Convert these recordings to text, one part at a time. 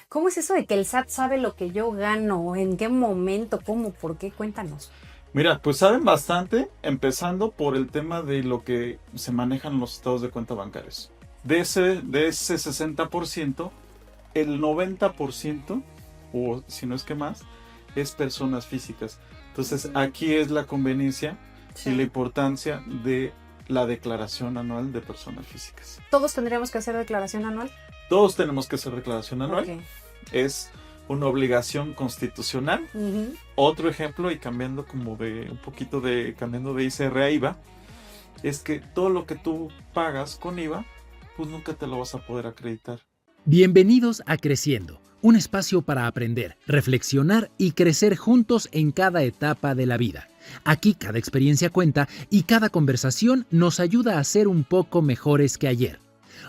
¿Cómo es eso de que el SAT sabe lo que yo gano? ¿En qué momento? ¿Cómo? ¿Por qué? Cuéntanos. Mira, pues saben bastante, empezando por el tema de lo que se manejan en los estados de cuenta bancarios. De ese 60%, el 90%, o si no es que más, es personas físicas. Entonces, aquí es la conveniencia y la Sí. importancia de la declaración anual de personas físicas. ¿Todos tendríamos que hacer declaración anual? Todos tenemos que hacer declaración anual. Ok. Es una obligación constitucional. Ujú. Otro ejemplo, y cambiando como de un poquito de, cambiando de ICR a IVA, es que todo lo que tú pagas con IVA, pues nunca te lo vas a poder acreditar. Bienvenidos a Creciendo, un espacio para aprender, reflexionar y crecer juntos en cada etapa de la vida. Aquí cada experiencia cuenta y cada conversación nos ayuda a ser un poco mejores que ayer.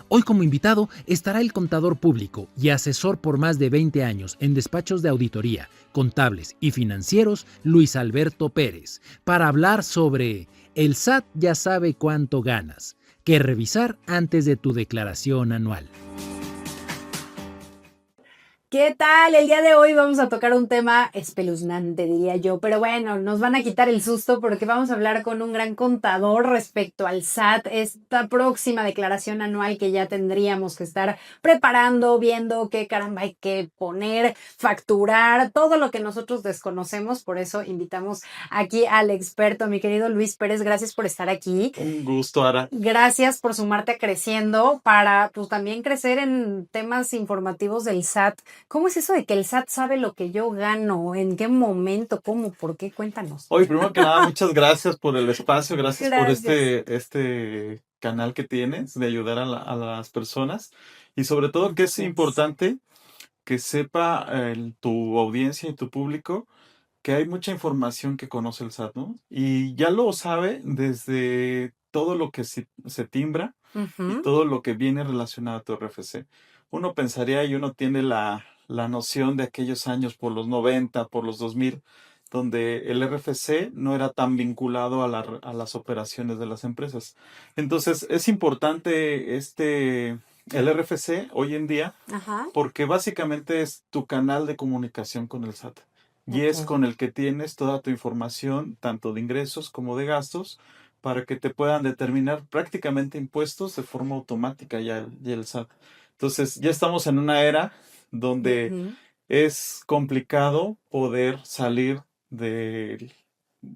Hoy como invitado estará el contador público y asesor por más de 20 años en despachos de auditoría, contables y financieros, Luis Alberto Pérez, para hablar sobre el SAT ya sabe cuánto ganas, que revisar antes de tu declaración anual. ¿Qué tal? El día de hoy vamos a tocar un tema espeluznante, diría yo, pero bueno, nos van a quitar el susto porque vamos a hablar con un gran contador respecto al SAT, esta próxima declaración anual que ya tendríamos que estar preparando, viendo qué caramba hay que poner, facturar, todo lo que nosotros desconocemos. Por eso invitamos aquí al experto, mi querido Luis Pérez. Gracias por estar aquí. Un gusto, Ara. Gracias por sumarte a Creciendo para pues también crecer en temas informativos del SAT. ¿Cómo es eso de que el SAT sabe lo que yo gano? ¿En qué momento? ¿Cómo? ¿Por qué? Cuéntanos. Oye, primero que nada, muchas gracias por el espacio, gracias por Gracias. este canal que tienes de ayudar a las personas y sobre todo que es Gracias. importante que sepa tu audiencia y tu público que hay mucha información que conoce el SAT, ¿no? Y ya lo sabe desde todo lo que se timbra y Ujú. todo lo que viene relacionado a tu RFC. Uno pensaría y uno tiene la noción de aquellos años por los 90, por los 2000, donde el RFC no era tan vinculado a las operaciones de las empresas. Entonces, es importante el RFC hoy en día Ajá. porque básicamente es tu canal de comunicación con el SAT y es Ok. con el que tienes toda tu información, tanto de ingresos como de gastos, para que te puedan determinar prácticamente impuestos de forma automática ya el SAT. Entonces, ya estamos en una era donde Ujú. es complicado poder salir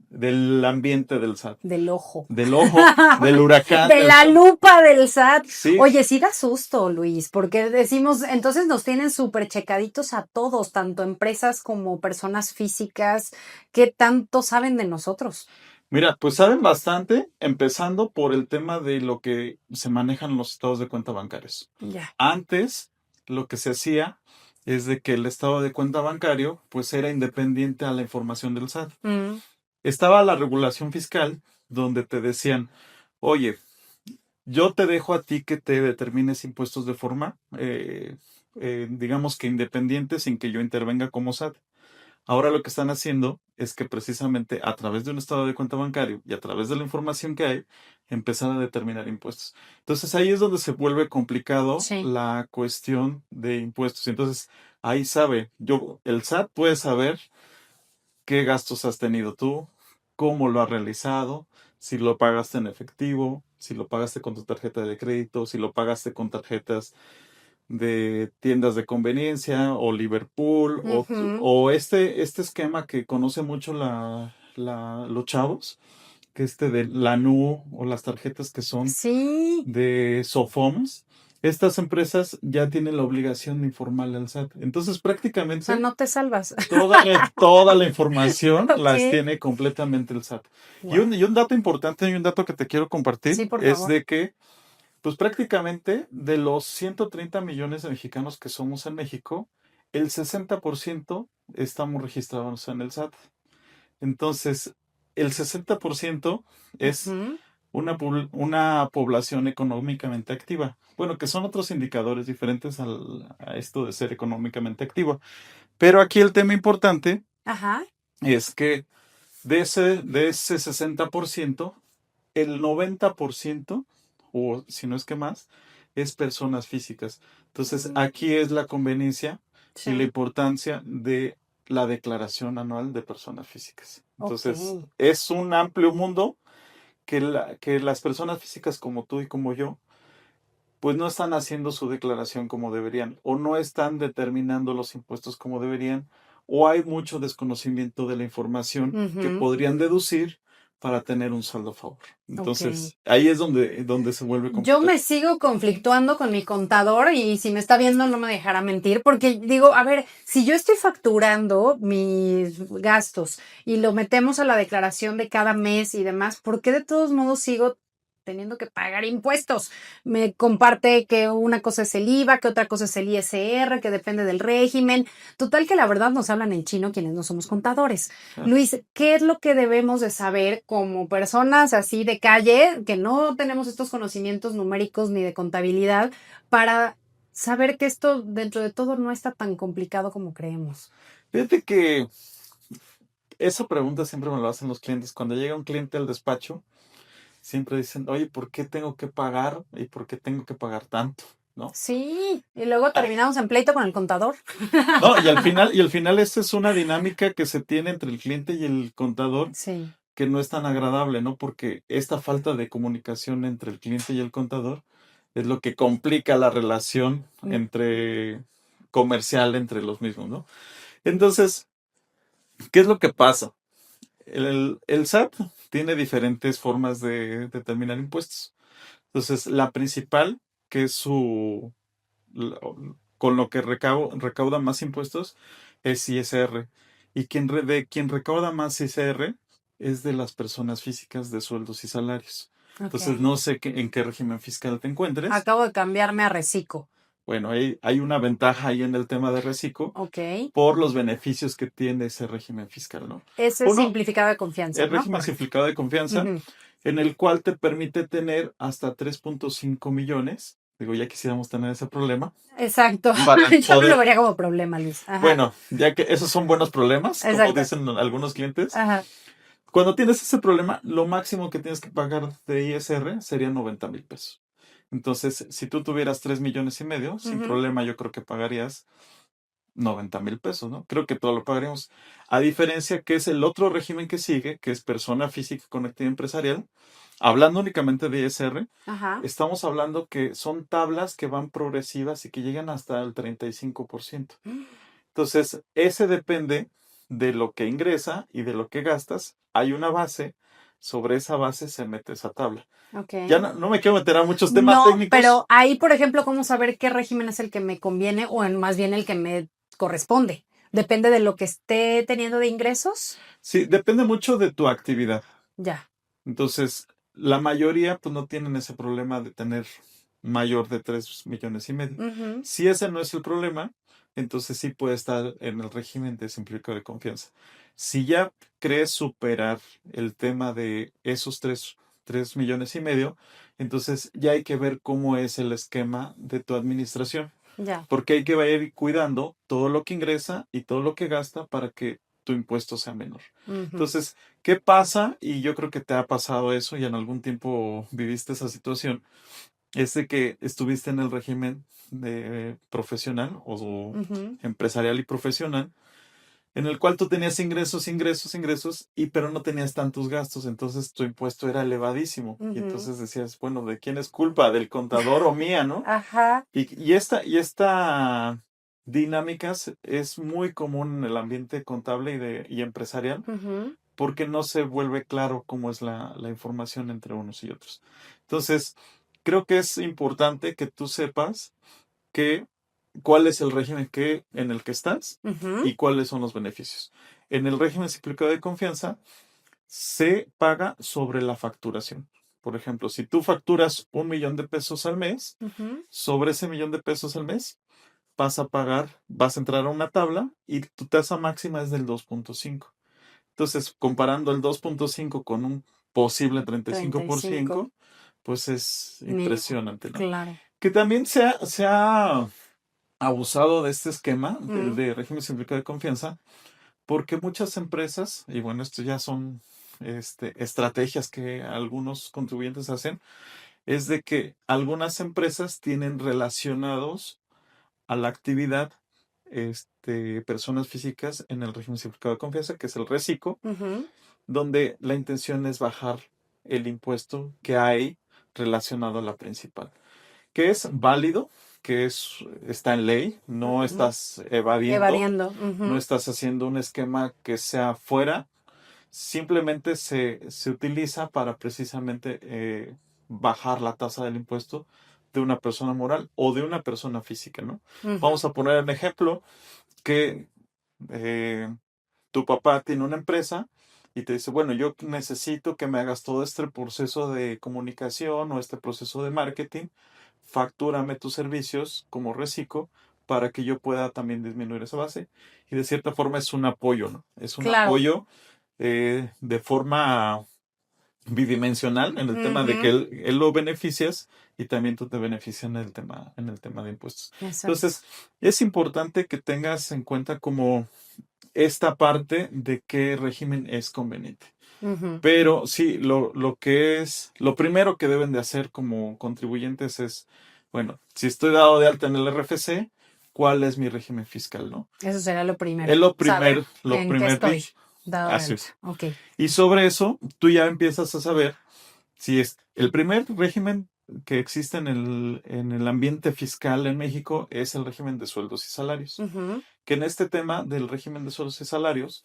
del ambiente del SAT, Del ojo. del ojo, del huracán De del la SAT. lupa del SAT. Sí, Oye, sí da susto, Luis, porque decimos, entonces nos tienen súper checaditos a todos, tanto empresas como personas físicas. ¿Qué tanto saben de nosotros? mira, pues saben bastante, empezando por el tema de lo que se manejan en los estados de cuenta bancarios. Ya. Antes, lo que se hacía es de que el estado de cuenta bancario, pues era independiente a la información del SAT. Mm. Estaba la regulación fiscal, donde te decían, oye, yo te dejo a ti que te determines impuestos de forma, digamos que independiente, sin que yo intervenga como SAT. Ahora lo que están haciendo es que precisamente a través de un estado de cuenta bancario y a través de la información que hay, empezar a determinar impuestos. Entonces ahí es donde se vuelve complicado Sí. la cuestión de impuestos. Entonces ahí el SAT puede saber qué gastos has tenido tú, cómo lo has realizado, si lo pagaste en efectivo, si lo pagaste con tu tarjeta de crédito, si lo pagaste con tarjetas de tiendas de conveniencia o Liverpool Ujú. o este esquema que conoce mucho los chavos, que de la NU o las tarjetas que son Sí. de Sofoms. Estas empresas ya tienen la obligación de informarle al SAT. Entonces O sea, prácticamente no te salvas. toda la información las Ok. tiene completamente el SAT. Wow. Y un dato importante y un dato que te quiero compartir Sí, por es favor. de que pues prácticamente de los 130 millones de mexicanos que somos en México, el 60% estamos registrados en el SAT. Entonces, el 60% es Ujú. una población económicamente activa. Bueno, que son otros indicadores diferentes a esto de ser económicamente activo. Pero aquí el tema importante Ajá. es que de ese 60%, el 90%, o si no es que más, es personas físicas. Entonces, aquí es la conveniencia Sí. y la importancia de la declaración anual de personas físicas. Entonces, Ok. es un amplio mundo que las personas físicas como tú y como yo, pues no están haciendo su declaración como deberían, o no están determinando los impuestos como deberían, o hay mucho desconocimiento de la información que Ujú. podrían deducir para tener un saldo a favor. Ok. Entonces, ahí es donde se vuelve Yo me complicado. sigo conflictuando con mi contador y si me está viendo no me dejará mentir porque digo, a ver, si yo estoy facturando mis gastos y lo metemos a la declaración de cada mes y demás, ¿por qué de todos modos sigo teniendo que pagar impuestos? Me comparte que una cosa es el IVA, que otra cosa es el ISR, que depende del régimen. Total que la verdad nos hablan en chino quienes no somos contadores. Ah, Luis, ¿qué es lo que debemos de saber como personas así de calle, que no tenemos estos conocimientos numéricos ni de contabilidad, para saber que esto dentro de todo no está tan complicado como creemos? Fíjate que esa pregunta siempre me lo hacen los clientes. Cuando llega un cliente al despacho, siempre dicen, oye, ¿por qué tengo que pagar y por qué tengo que pagar tanto? ¿No? Sí, y luego Ah, terminamos en pleito con el contador. no, y al final esta es una dinámica que se tiene entre el cliente y el contador Sí. que no es tan agradable, ¿no? Porque esta falta de comunicación entre el cliente y el contador es lo que complica la relación Mm. entre comercial entre los mismos, ¿no? Entonces, ¿qué es lo que pasa? El SAT tiene diferentes formas de determinar impuestos. Entonces, la principal, que es con lo que recauda más impuestos, es ISR. Y quien recauda más ISR es de las personas físicas de sueldos y salarios. Entonces, Ok. no sé en qué régimen fiscal te encuentres. Acabo de cambiarme a Recico. Bueno, hay una ventaja ahí en el tema de reciclo Ok. por los beneficios que tiene ese régimen fiscal, ¿no? Ese es Uno, simplificado de confianza, el ¿no? régimen simplificado de confianza, Ujú. en el cual te permite tener hasta 3.5 millones. Digo, ya quisiéramos tener ese problema Exacto. para Yo no lo poder. vería como problema, Luis. Ajá. Bueno, ya que esos son buenos problemas, como Exacto. dicen algunos clientes, Ajá. cuando tienes ese problema, lo máximo que tienes que pagar de ISR serían 90,000 pesos. Entonces, si tú tuvieras 3,5 millones, sin Ujú. problema, yo creo que pagarías 90,000 pesos, ¿no? Creo que todo lo pagaríamos. A diferencia que es el otro régimen que sigue, que es persona física con actividad empresarial, hablando únicamente de ISR, Ajá. estamos hablando que son tablas que van progresivas y que llegan hasta el 35%. Entonces, ese depende de lo que ingresa y de lo que gastas. Hay una base, sobre esa base se mete esa tabla. Ok. Ya no me quiero meter a muchos temas No, pero técnicos. ahí, por ejemplo, ¿cómo saber qué régimen es el que me conviene o más bien el que me corresponde? ¿Depende de lo que esté teniendo de ingresos? Sí, depende mucho de tu actividad. Ya. Entonces, la mayoría pues no tienen ese problema de tener mayor de 3,5 millones. Ujú. Si ese no es el problema, entonces sí puede estar en el régimen de simplificado de confianza. Si ya crees superar el tema de esos 3,5 millones, entonces ya hay que ver cómo es el esquema de tu administración, Ya. porque hay que ir cuidando todo lo que ingresa y todo lo que gasta para que tu impuesto sea menor. Ujú. Entonces, ¿qué pasa? Y yo creo que te ha pasado eso y en algún tiempo viviste esa situación, es de que estuviste en el régimen de profesional o Ujú. empresarial y profesional, en el cual tú tenías ingresos, ingresos, ingresos, pero no tenías tantos gastos, entonces tu impuesto era elevadísimo. Y Ujú. entonces decías, bueno, ¿de quién es culpa? ¿Del contador o mía, no? Ajá. Y esta dinámica es muy común en el ambiente contable y empresarial, Ujú. porque no se vuelve claro cómo es la información entre unos y otros. Entonces, creo que es importante que tú sepas que cuál es el régimen en el que estás Ujú. y cuáles son los beneficios. En el régimen simplificado de confianza se paga sobre la facturación. Por ejemplo, si tú facturas 1 millón de pesos al mes, Ujú. sobre ese 1 millón de pesos al mes, vas a entrar a una tabla y tu tasa máxima es del 2.5. Entonces, comparando el 2.5 con un posible treinta y cinco por 35. ciento, pues es Mínimo. impresionante, ¿no? Claro. Que también se ha abusado de este esquema, del Mm. de régimen simplificado de confianza, porque muchas empresas, y bueno, esto ya son estrategias que algunos contribuyentes hacen, es de que algunas empresas tienen relacionados a la actividad personas físicas en el régimen simplificado de confianza, que es el RECICO, Ujú. donde la intención es bajar el impuesto que hay relacionado a la principal, que es válido, está en ley, no Ujú. estás evadiendo, Evadiendo. no Ujú. estás haciendo un esquema que sea fuera, simplemente se utiliza para precisamente bajar la tasa del impuesto de una persona moral o de una persona física, ¿no? Ujú. Vamos a poner el ejemplo que eh, tu papá tiene una empresa y te dice, bueno, yo necesito que me hagas todo este proceso de comunicación o este proceso de marketing, factúrame tus servicios como reciclo para que yo pueda también disminuir esa base. Y de cierta forma es un apoyo, ¿no? Es un Claro. apoyo de forma bidimensional en el tema de que Ujú. él lo beneficias y también tú te beneficias en el tema de impuestos. Exacto. Entonces, es importante que tengas en cuenta como esta parte de qué régimen es conveniente. Ujú. Pero sí, lo primero que deben de hacer como contribuyentes es, bueno, si estoy dado de alta en el RFC, ¿cuál es mi régimen fiscal, no? Eso será lo primero. Es Saber lo en qué primer estoy dicho. dado de Así alta. es. Ok. Y sobre eso, tú ya empiezas a saber si es el primer régimen que existe en el ambiente fiscal en México es el régimen de sueldos y salarios. Ujú. Que en este tema del régimen de sueldos y salarios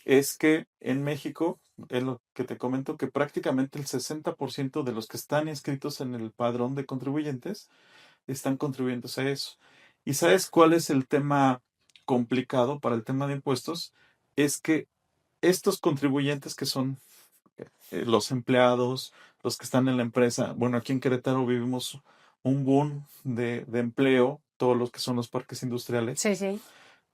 es que en México, es lo que te comento, que prácticamente el 60% de los que están inscritos en el padrón de contribuyentes están contribuyendo a eso. ¿Y sabes cuál es el tema complicado para el tema de impuestos? Es que estos contribuyentes que son los empleados, los que están en la empresa, bueno, aquí en Querétaro vivimos un boom de empleo, todos los que son los parques industriales. Sí, sí.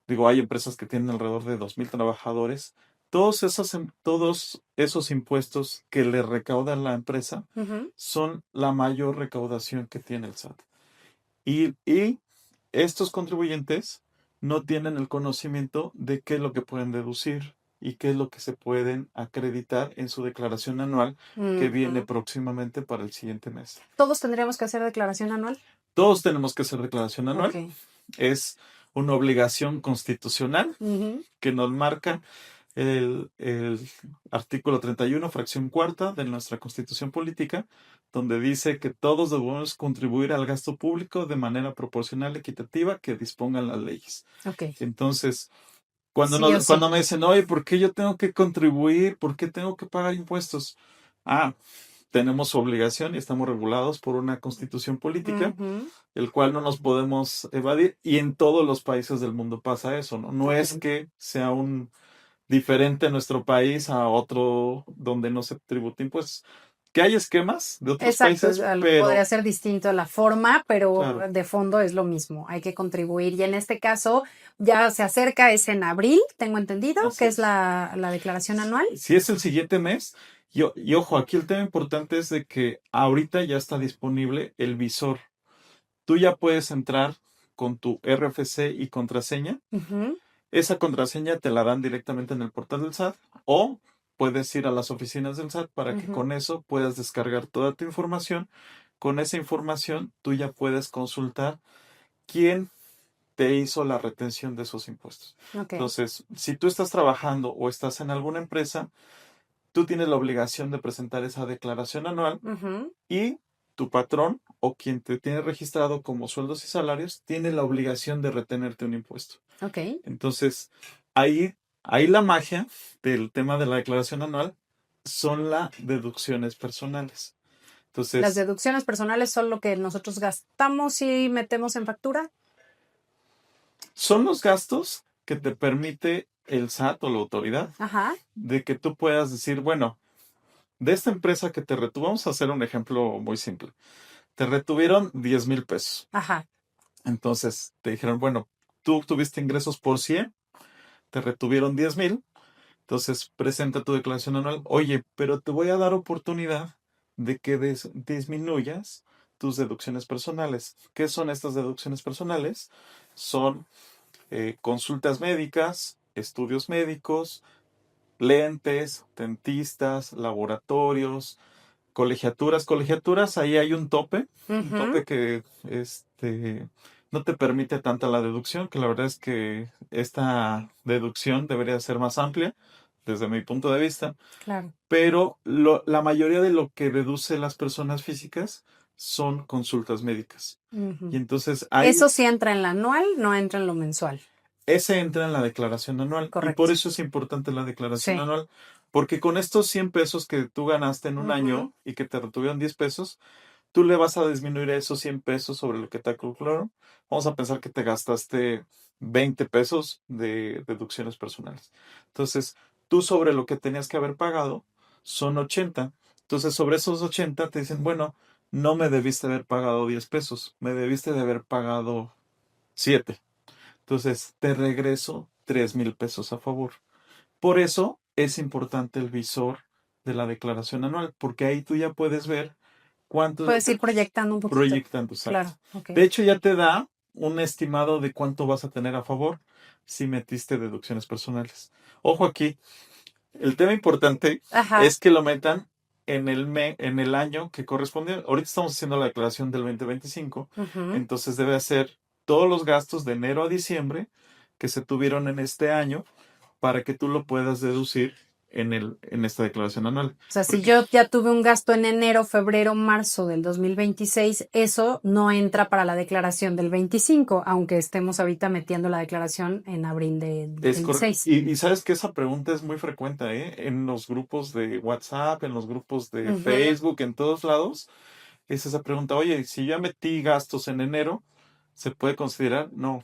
Digo, hay empresas que tienen alrededor de 2,000 trabajadores. Todos esos impuestos que le recauda la empresa Ujú. son la mayor recaudación que tiene el SAT. Y estos contribuyentes no tienen el conocimiento de qué es lo que pueden deducir y qué es lo que se pueden acreditar en su declaración anual que viene Ujú. próximamente para el siguiente mes. ¿Todos tendríamos que hacer declaración anual? Todos tenemos que hacer declaración Ok. anual. Es una obligación constitucional Ujú. que nos marca el artículo 31, fracción cuarta de nuestra Constitución Política, donde dice que todos debemos contribuir al gasto público de manera proporcional y equitativa que dispongan las leyes. Ok. Entonces, Sí o sí. cuando me dicen, oye, ¿por qué yo tengo que contribuir? ¿Por qué tengo que pagar impuestos? Ah, tenemos su obligación y estamos regulados por una constitución política, Ujú. el cual no nos podemos evadir, y en todos los países del mundo pasa eso, ¿no? No es Ok. que sea un diferente nuestro país a otro donde no se tributa impuestos. Que hay esquemas de otros Exacto, países, podría pero ser distinto la forma, pero claro, de fondo es lo mismo, hay que contribuir. Y en este caso ya se acerca, es en abril, tengo entendido, así que es es. la declaración anual. Si es el siguiente mes, y ojo, aquí el tema importante es de que ahorita ya está disponible el visor. Tú ya puedes entrar con tu RFC y contraseña. Ujú. Esa contraseña te la dan directamente en el portal del SAT o puedes ir a las oficinas del SAT para que Ujú. con eso puedas descargar toda tu información. Con esa información tú ya puedes consultar quién te hizo la retención de esos impuestos. Ok. Entonces, si tú estás trabajando o estás en alguna empresa, tú tienes la obligación de presentar esa declaración anual Ujú. y tu patrón o quien te tiene registrado como sueldos y salarios tiene la obligación de retenerte un impuesto. Ok. Entonces, ahí, ahí la magia del tema de la declaración anual son las deducciones personales. Las Entonces, deducciones personales son lo que nosotros gastamos y metemos en factura. son los gastos que te permite el SAT o la autoridad Ajá. de que tú puedas decir, bueno, de esta empresa que te retuvo, vamos a hacer un ejemplo muy simple. Te retuvieron 10,000 pesos. Ajá. Entonces, te dijeron, bueno, tú tuviste ingresos por 100, te retuvieron 10,000. Entonces, presenta tu declaración anual. Oye, pero te voy a dar oportunidad de que disminuyas tus deducciones personales. ¿Qué son estas deducciones personales? Son consultas médicas, estudios médicos, lentes, dentistas, laboratorios, colegiaturas. Colegiaturas, ahí hay un Ujú. tope que no te permite tanta la deducción, que la verdad es que esta deducción debería ser más amplia desde mi punto de vista, Claro. pero la mayoría de lo que deduce las personas físicas son consultas médicas. Ujú. Y entonces ahí Eso sí entra en la anual, no entra en lo mensual. ese entra en la declaración anual. Y Correcto. por eso es importante la declaración Sí. anual. Porque con estos 100 pesos que tú ganaste en un Ujú. año y que te retuvieron 10 pesos, tú le vas a disminuir esos 100 pesos sobre lo que te calcularon. Vamos a pensar que te gastaste 20 pesos de deducciones personales. Entonces, tú sobre lo que tenías que haber pagado son 80. Entonces, sobre esos 80 te dicen, bueno, no me debiste haber pagado 10 pesos, me debiste de haber pagado 7. Entonces, te regreso 3,000 pesos a favor. Por eso es importante el visor de la declaración anual, porque ahí tú ya puedes ver cuánto Puedes ir proyectando un poquito. proyectando, Claro. exacto. Ok. De hecho, ya te da un estimado de cuánto vas a tener a favor si metiste deducciones personales. Ojo aquí, el tema importante Ajá. es que lo metan en el año que corresponde. Ahorita estamos haciendo la declaración del 2025, Ujú. entonces debe hacer todos los gastos de enero a diciembre que se tuvieron en este año para que tú lo puedas deducir en esta declaración anual. O sea, si Porque yo ya tuve un gasto en enero, febrero, marzo del 2026, eso no entra para la declaración del 25, aunque estemos ahorita metiendo la declaración en abril del es correcto. 26. Y sabes que esa pregunta es muy frecuente, ¿eh? En los grupos de WhatsApp, en los grupos de Ujú. Facebook, en todos lados, es esa pregunta. Oye, si yo metí gastos en enero, ¿se puede considerar? No.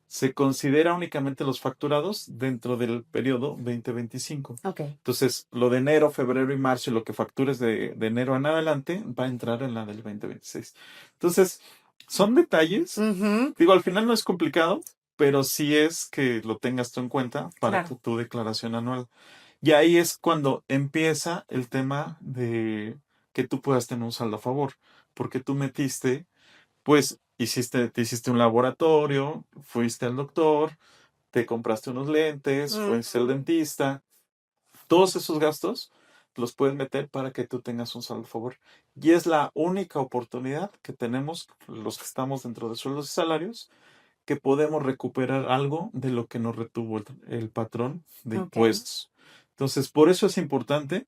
Se considera únicamente los facturados dentro del periodo 2025. Ok. Entonces, lo de enero, febrero y marzo y lo que factures de enero en adelante va a entrar en la del 2026. Entonces, son detalles. Ujú. Digo, al final no es complicado, pero sí es que lo tengas tú en cuenta para Claro. tu declaración anual. Y ahí es cuando empieza el tema de que tú puedas tener un saldo a favor, porque tú metiste, pues te hiciste un laboratorio, fuiste al doctor, te compraste unos lentes, fuiste al Ujú. dentista, todos esos gastos los puedes meter para que tú tengas un saldo a favor. Y es la única oportunidad que tenemos los que estamos dentro de sueldos y salarios que podemos recuperar algo de lo que nos retuvo el patrón de Ok. impuestos. Entonces, por eso es importante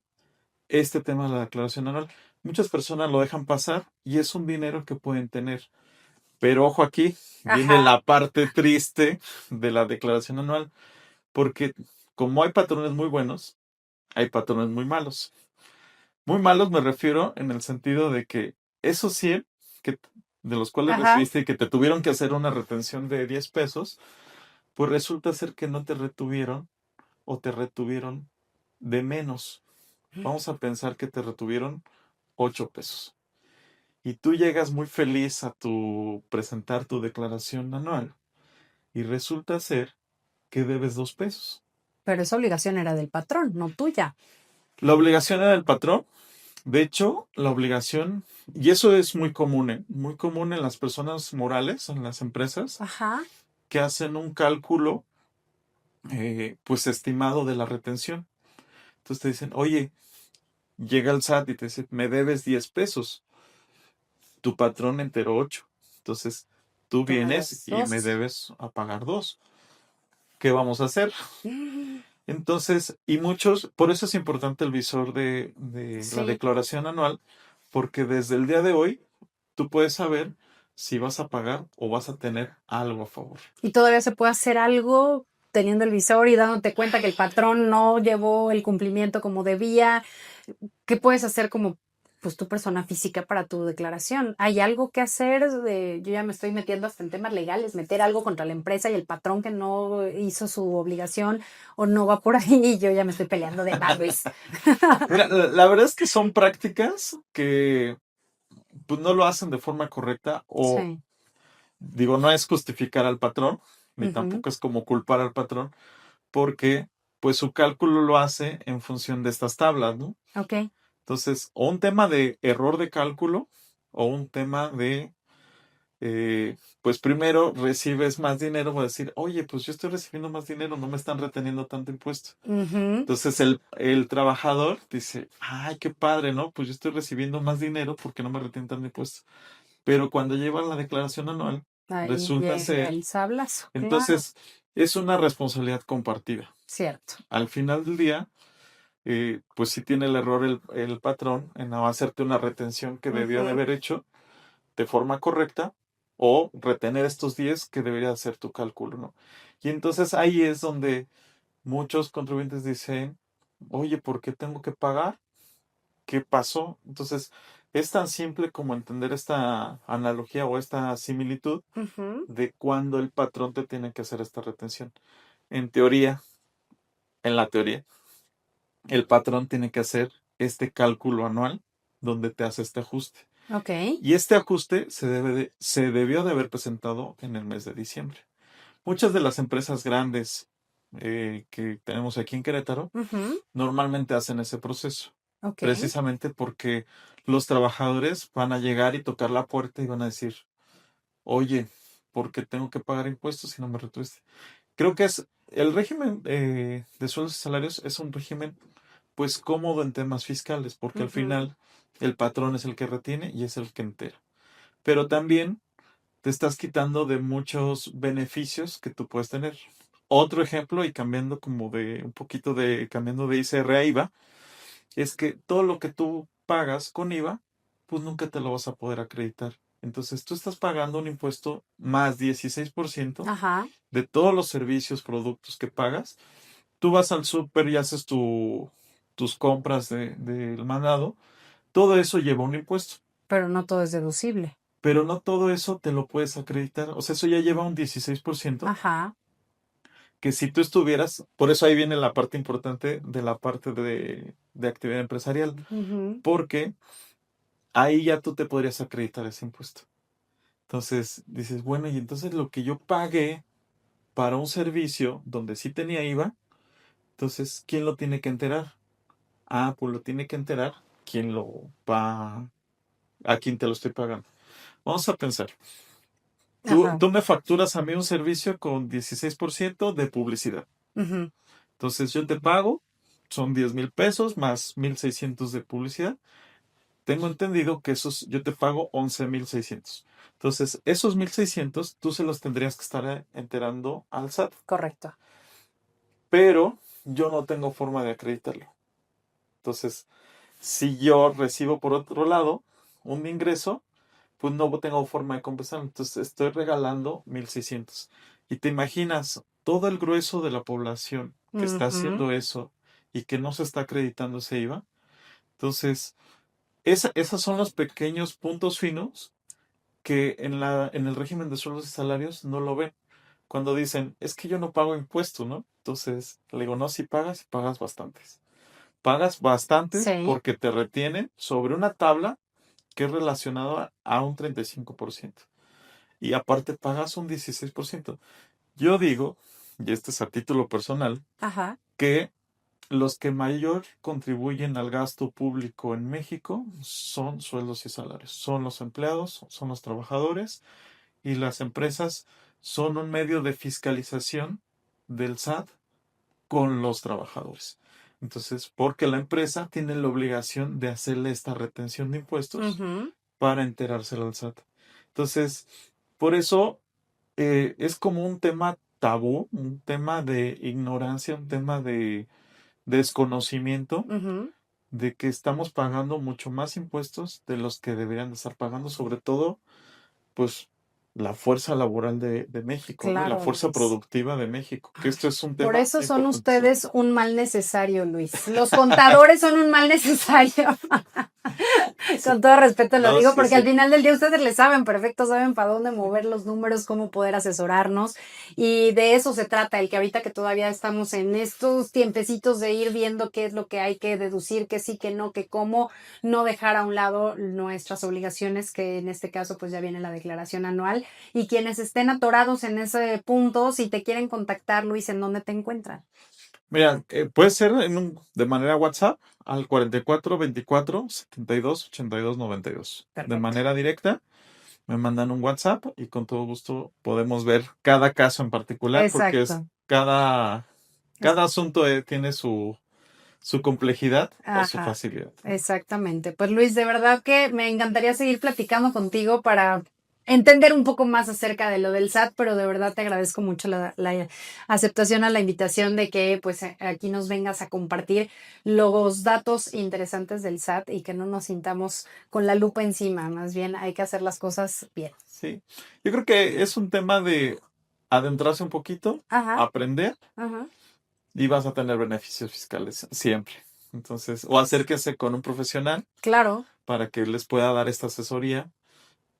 este tema de la declaración anual. Muchas personas lo dejan pasar y es un dinero que pueden tener. Pero ojo aquí, viene Ajá. la parte triste de la declaración anual, porque como hay patrones muy buenos, hay patrones muy malos. Muy malos me refiero en el sentido de que esos 100 que, de los cuales Ajá. recibiste y que te tuvieron que hacer una retención de 10 pesos, pues resulta ser que no te retuvieron o te retuvieron de menos. Vamos a pensar que te retuvieron 8 pesos. Y tú llegas muy feliz a presentar tu declaración anual y resulta ser que debes 2 pesos. Pero esa obligación era del patrón, no tuya. La obligación era del patrón. De hecho, la obligación, y eso es muy común, ¿eh? Muy común en las personas morales, en las empresas, Ajá. que hacen un cálculo, pues estimado de la retención. Entonces te dicen, oye, llega el SAT y te dice, me debes 10 pesos. Tu patrón enteró 8. Entonces, tú Tú me vienes debes y me 2. debes a pagar 2. ¿Qué vamos a hacer? Entonces, y muchos, por eso es importante el visor de la Sí. declaración anual, porque desde el día de hoy tú puedes saber si vas a pagar o vas a tener algo a favor. Y todavía se puede hacer algo teniendo el visor y dándote cuenta que el patrón no llevó el cumplimiento como debía. ¿Qué puedes hacer como pues tu persona física para tu declaración? ¿Hay algo que hacer? Yo ya me estoy metiendo hasta en temas legales, meter algo contra la empresa y el patrón que no hizo su obligación o no va por ahí y yo ya me estoy peleando de madres. Mira, la verdad es que son prácticas que pues, no lo hacen de forma correcta o, Sí. digo, no es justificar al patrón, ni Ujú. tampoco es como culpar al patrón, porque pues su cálculo lo hace en función de estas tablas, ¿no? Ok. Entonces, o un tema de error de cálculo o un tema de, pues primero recibes más dinero, voy a decir, oye, pues yo estoy recibiendo más dinero, no me están reteniendo tanto impuesto. Ujú. Entonces el trabajador dice, ay, qué padre, ¿no? Pues yo estoy recibiendo más dinero porque no me retienen tanto impuesto. Pero cuando lleva la declaración anual, Ahí resulta llega ser. el sablazo. Claro, Entonces, es una responsabilidad compartida. cierto. Al final del día, pues sí tiene el error el patrón en no hacerte una retención que debió de Ujú. haber hecho de forma correcta o retener estos 10 que debería hacer tu cálculo, ¿no? Y entonces ahí es donde muchos contribuyentes dicen, oye, ¿por qué tengo que pagar? ¿Qué pasó? Entonces, es tan simple como entender esta analogía o esta similitud Ujú. de cuando el patrón te tiene que hacer esta retención. En teoría, en la teoría, el patrón tiene que hacer este cálculo anual donde te hace este ajuste. Ok. Y este ajuste se debió de haber presentado en el mes de diciembre. Muchas de las empresas grandes que tenemos aquí en Querétaro Ujú. normalmente hacen ese proceso, Ok. precisamente porque los trabajadores van a llegar y tocar la puerta y van a decir, oye, ¿por qué tengo que pagar impuestos si no me retuviste? Creo que es el régimen de sueldos y salarios es un régimen pues cómodo en temas fiscales, porque al Ujú. final el patrón es el que retiene y es el que entera. Pero también te estás quitando de muchos beneficios que tú puedes tener. Otro ejemplo, y cambiando como de un poquito de, cambiando de ICR a IVA, es que todo lo que tú pagas con IVA, pues nunca te lo vas a poder acreditar. Entonces tú estás pagando un impuesto más 16% Ajá. de todos los servicios, productos que pagas. Tú vas al súper y haces tus compras del mandado. Todo eso lleva un impuesto. Pero no todo es deducible. Pero no todo eso te lo puedes acreditar. O sea, eso ya lleva un 16% Ajá. que si tú estuvieras, por eso ahí viene la parte importante de la parte de actividad empresarial, Ujú. porque ahí ya tú te podrías acreditar ese impuesto. Entonces dices, bueno, y entonces lo que yo pagué para un servicio donde sí tenía IVA, entonces, ¿quién lo tiene que enterar? Ah, pues lo tiene que enterar quien lo va, a quien te lo estoy pagando. Vamos a pensar. Tú, Ajá. tú me facturas a mí un servicio con 16% de publicidad. Ujú. Entonces yo te pago, son 10,000 pesos más 1,600 de publicidad. Tengo entendido que esos, yo te pago 11,600. Entonces, esos 1,600 tú se los tendrías que estar enterando al SAT. Correcto. Pero yo no tengo forma de acreditarlo. Entonces, si yo recibo por otro lado un ingreso, pues no tengo forma de compensar. Entonces estoy regalando 1,600. Y te imaginas todo el grueso de la población que está Ujú. haciendo eso y que no se está acreditando ese IVA. Entonces, esos son los pequeños puntos finos que en el régimen de sueldos y salarios no lo ven. Cuando dicen, es que yo no pago impuestos, ¿no? Entonces, le digo, no, si pagas y pagas bastantes. Pagas bastantes Sí. porque te retienen sobre una tabla que es relacionada a un 35%. Y aparte pagas un 16%. Yo digo, y este es a título personal, Ajá. que los que mayor contribuyen al gasto público en México son sueldos y salarios. Son los empleados, son los trabajadores y las empresas son un medio de fiscalización del SAT con los trabajadores. Entonces, porque la empresa tiene la obligación de hacerle esta retención de impuestos Ujú. para enterárselo al SAT. Entonces, por eso es como un tema tabú, un tema de ignorancia, un tema de desconocimiento Ujú. de que estamos pagando mucho más impuestos de los que deberían de estar pagando, sobre todo, pues, la fuerza laboral de México, ¿no? Y la Claro, fuerza Luis. productiva de México, que esto es un Por tema eso son importantísimo. ustedes un mal necesario, Luis. Los contadores son un mal necesario. Sí. Con todo respeto lo No, digo, sí, porque al sí. final del día ustedes le saben perfecto, saben para dónde mover los números, cómo poder asesorarnos. Y de eso se trata, el que ahorita que todavía estamos en estos tiempecitos de ir viendo qué es lo que hay que deducir, que sí, que no, que cómo, no dejar a un lado nuestras obligaciones, que en este caso pues ya viene la declaración anual. Y quienes estén atorados en ese punto, si te quieren contactar, Luis, ¿en dónde te encuentran? Mira, puede ser de manera WhatsApp al 44 24 72 72 92. De Perfecto. manera directa, me mandan un WhatsApp y con todo gusto podemos ver cada caso en particular porque es Exacto. cada asunto tiene su complejidad o su Ajá, facilidad. exactamente. Pues Luis, de verdad que me encantaría seguir platicando contigo para entender un poco más acerca de lo del SAT, pero de verdad te agradezco mucho la aceptación a la invitación de que pues aquí nos vengas a compartir los datos interesantes del SAT y que no nos sintamos con la lupa encima, más bien hay que hacer las cosas bien. Sí, yo creo que es un tema de adentrarse un poquito, Ajá, aprender ajá. y vas a tener beneficios fiscales siempre. Entonces, o acérquense con un profesional Claro. para que les pueda dar esta asesoría.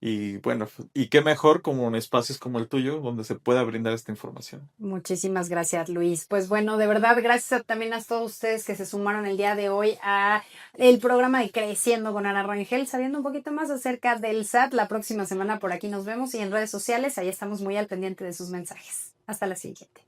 Y bueno, y qué mejor como en espacios como el tuyo, donde se pueda brindar esta información. Muchísimas gracias, Luis. Pues bueno, de verdad, gracias también a todos ustedes que se sumaron el día de hoy a el programa de Creciendo con Ana Rangel, sabiendo un poquito más acerca del SAT. La próxima semana por aquí nos vemos y en redes sociales, ahí estamos muy al pendiente de sus mensajes. Hasta la siguiente.